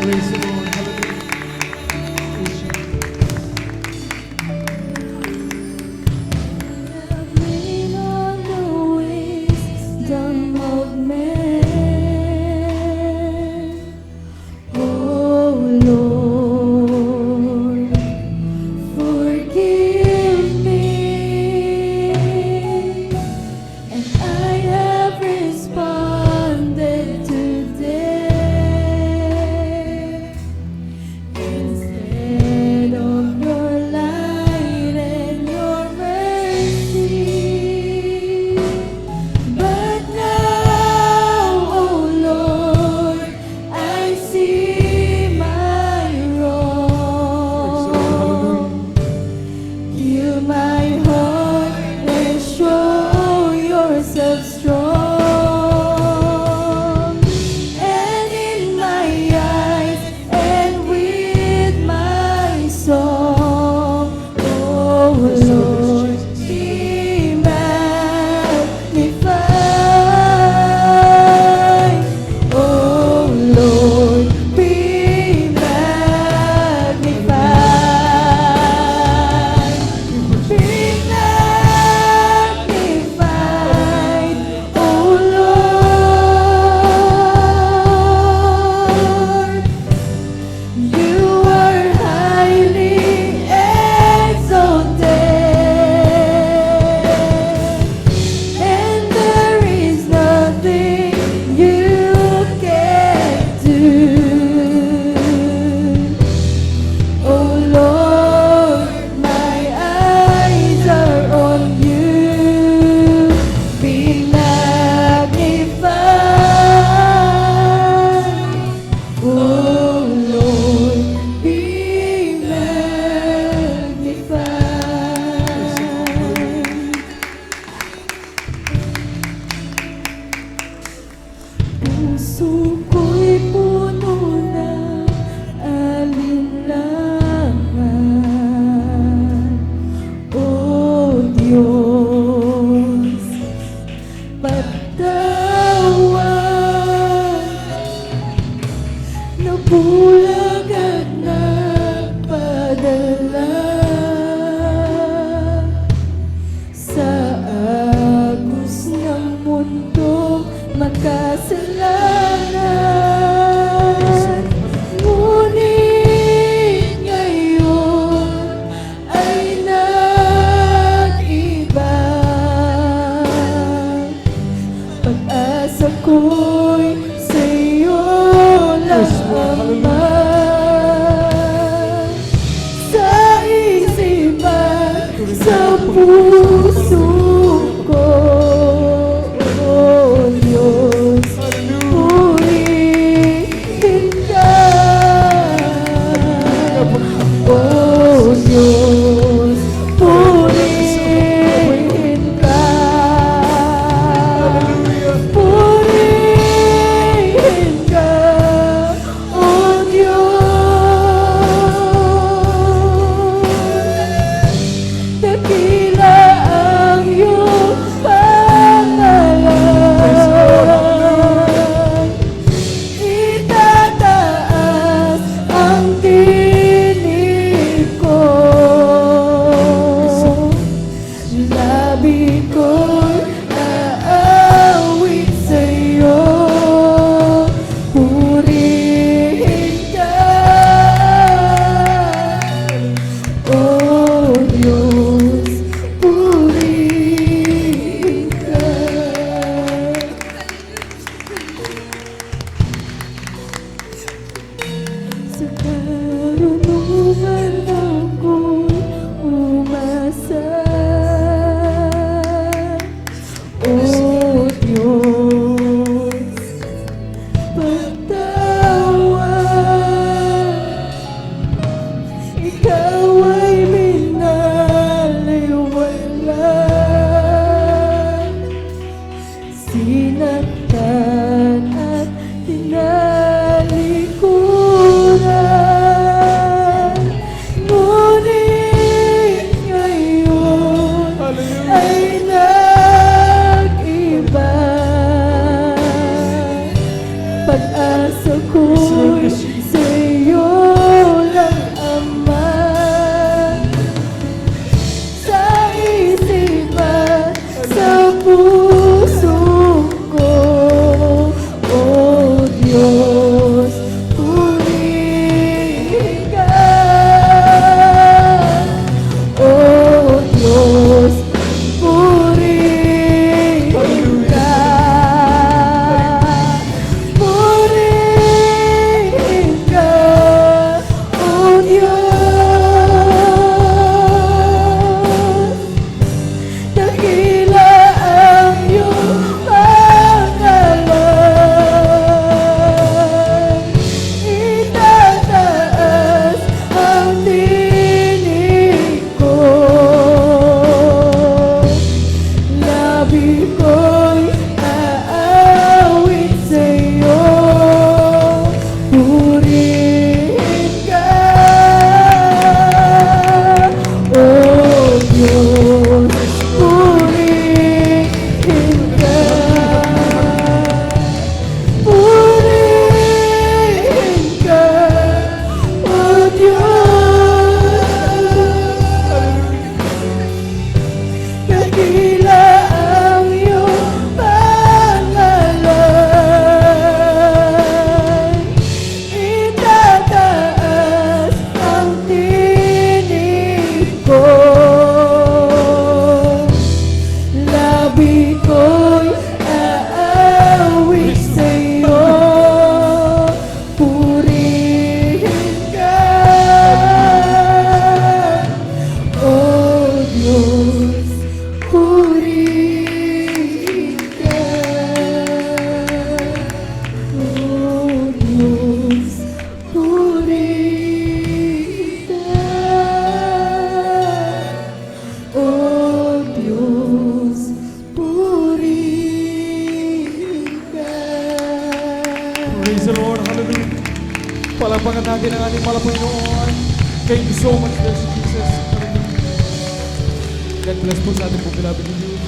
Praise the Lord. Hallelujah. Praise you. Lean on the wisdom of man. Oh Lord, forgive me, and I have responded today instead of your light and your mercy. But now, oh Lord, I see my wrong. Heal my heart and show yourself strong. And in my eyes and with my song, oh Lord, be magnified. Oh Lord, be magnified. Be magnified, oh Lord. You are highly exalted, and there is nothing you can't do. Oh Lord, my eyes are on you. Be magnified. Oh Lord, be magnified. Puso ko'y puno ng alinlangan. O Diyos, patawad. Nabulag at nagpadala sa agos ng mundo makasalanan. Ngunit ngayon ay nag-iba. Pag-asa ko'y sa'yo lang, Ama. Sa isipan, sa puso ko, oh Diyos, purihin ka. Oh Diyos, purihin ka. Purihin ka, oh Diyos. Dakila the Lord. Hallelujah. Palapakan natin ang ating Panginoon. Thank you so much, Dearest Jesus. Hallelujah. God bless po sa ating po beloved in you.